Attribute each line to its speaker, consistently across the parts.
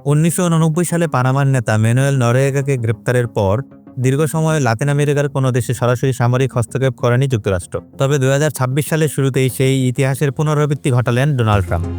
Speaker 1: 1989 সালে পানামার নেতা ম্যানুয়েল নরিয়েগাকে গ্রেপ্তারের পর দীর্ঘ সময় লাতিন আমেরিকার কোনো দেশে সরাসরি সামরিক হস্তক্ষেপ করেনি যুক্তরাষ্ট্র। তবে 2026 সালের শুরুতেই সেই ইতিহাসের পুনরাবৃত্তি ঘটালেন ডোনাল্ড ট্রাম্প।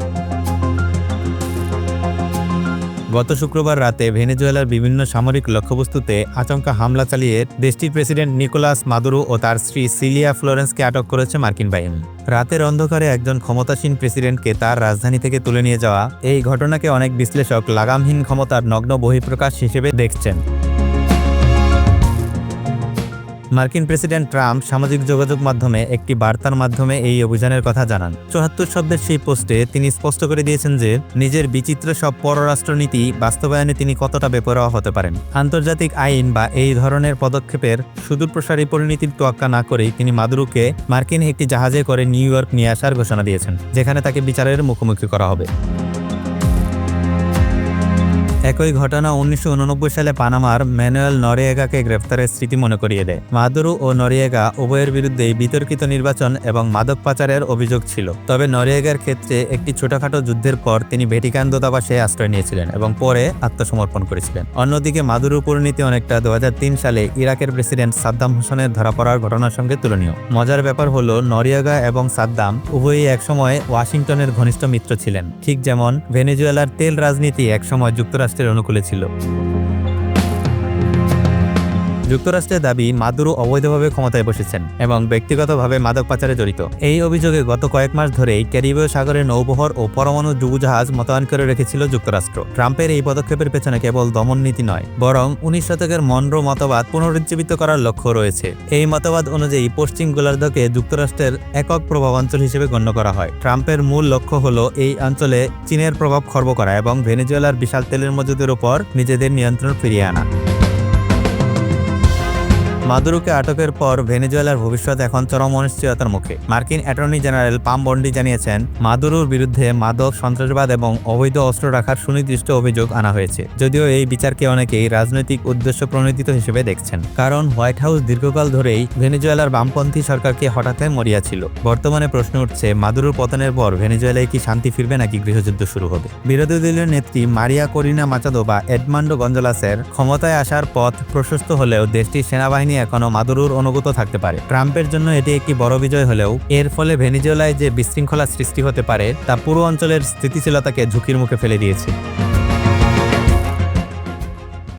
Speaker 1: গত শুক্রবার রাতে ভেনেজুয়েলার বিভিন্ন সামরিক লক্ষ্যবস্তুতে আচমকা হামলা চালিয়ে দেশটির প্রেসিডেন্ট নিকোলাস মাদুরো ও তার স্ত্রী সিলিয়া ফ্লোরেন্সকে আটক করেছে মার্কিন বাহিনী। রাতের অন্ধকারে একজন ক্ষমতাসীন প্রেসিডেন্টকে তার রাজধানী থেকে তুলে নিয়ে যাওয়া এই ঘটনাকে অনেক বিশ্লেষক লাগামহীন ক্ষমতার নগ্ন বহিঃপ্রকাশ হিসেবে দেখছেন। মার্কিন প্রেসিডেন্ট ট্রাম্প সামাজিক যোগাযোগ মাধ্যমে একটি বার্তার মাধ্যমে এই অভিযানের কথা জানান। 74 শব্দের সেই পোস্টে তিনি স্পষ্ট করে দিয়েছেন যে নিজের বিচিত্র সব পররাষ্ট্রনীতি বাস্তবায়নে তিনি কতটা বেপরোয়া হতে পারেন। আন্তর্জাতিক আইন বা এই ধরনের পদক্ষেপের সুদূরপ্রসারী পরিণতির তোয়াক্কা না করেই তিনি মাদুরোকে মার্কিন একটি জাহাজে করে নিউ ইয়র্ক নিয়ে আসার ঘোষণা দিয়েছেন, যেখানে তাকে বিচারের মুখোমুখি করা হবে। একই ঘটনা 1989 সালে পানামার ম্যানুয়েল নরিয়েগাকে গ্রেফতারের স্মৃতি মনে করিয়ে দেয়। মাদুরো ও নরিয়েগা উভয়ের বিরুদ্ধেই বিতর্কিত নির্বাচন এবং মাদক পাচারের অভিযোগ ছিল। তবে নরিয়েগার ক্ষেত্রে একটি ছোটখাটো যুদ্ধের পর তিনি ভ্যাটিকান দূতাবাসে আশ্রয় নিয়েছিলেন এবং পরে আত্মসমর্পণ করেছিলেন। অন্যদিকে মাদুরোর পরিণতি অনেকটা 2003 সালে ইরাকের প্রেসিডেন্ট সাদ্দাম হোসেনের ধরা পড়ার ঘটনার সঙ্গে তুলনীয়। মজার ব্যাপার হলো নরিয়েগা এবং সাদ্দাম উভয়ই একসময় ওয়াশিংটনের ঘনিষ্ঠ মিত্র ছিলেন, ঠিক যেমন ভেনেজুয়েলার তেল রাজনীতি একসময় যুক্তরাষ্ট্রের অনুকূলে ছিল। যুক্তরাষ্ট্রের দাবি মাদুরো অবৈধভাবে ক্ষমতায় বসেছেন এবং ব্যক্তিগতভাবে মাদক পাচারে জড়িত। এই অভিযোগে গত কয়েক মাস ধরেই ক্যারিবীয় সাগরে নৌবহর ও পরমাণু ডুবোজাহাজ মোতায়েন করে রেখেছিল যুক্তরাষ্ট্র। ট্রাম্পের এই পদক্ষেপের পেছনে কেবল দমন নীতি নয়, বরং 19 শতকের মনরো মতবাদ পুনরুজ্জীবিত করার লক্ষ্য রয়েছে। এই মতবাদ অনুযায়ী পশ্চিম গোলার্ধকে যুক্তরাষ্ট্রের একক প্রভাবাঞ্চল হিসেবে গণ্য করা হয়। ট্রাম্পের মূল লক্ষ্য হল এই অঞ্চলে চীনের প্রভাব খর্ব করা এবং ভেনেজুয়েলার বিশাল তেলের মজুদের উপর নিজেদের নিয়ন্ত্রণ ফিরিয়ে আনা। মাদুরোকে আটকের পর ভেনেজুয়েলার ভবিষ্যৎ এখন চরম অনিশ্চয়তার মুখে। মার্কিন অ্যাটর্নি জেনারেল পাম বন্ডি জানিয়েছেন, মাদুরোর বিরুদ্ধে মাদক, সন্ত্রাসবাদ এবং অবৈধ অস্ত্র রাখার সুনির্দিষ্ট অভিযোগ আনা হয়েছে। যদিও এই বিচারকে অনেকেই রাজনৈতিক উদ্দেশ্য প্রণোদিত হিসেবে দেখছেন, কারণ হোয়াইট হাউস দীর্ঘকাল ধরেই ভেনেজুয়েলার বামপন্থী সরকারকে হঠাতে মরিয়া ছিল। বর্তমানে প্রশ্ন উঠছে, মাদুরোর পতনের পর ভেনেজুয়েলায় কি শান্তি ফিরবে নাকি গৃহযুদ্ধ শুরু হবে? বিরোধী দলীয় নেত্রী মারিয়া করিনা মাচাদো বা এডমান্ডো গঞ্জালাসের ক্ষমতায় আসার পথ প্রশস্ত হলেও দেশটির সেনাবাহিনী এখনো মাদুরোর অনুগত থাকতে পারে। ট্রাম্পের জন্য এটি একটি বড় বিজয় হলেও এর ফলে ভেনেজুয়েলায় যে বিশৃঙ্খলা সৃষ্টি হতে পারে তা পুরো অঞ্চলের স্থিতিশীলতাকে ঝুঁকির মুখে ফেলে দিয়েছে।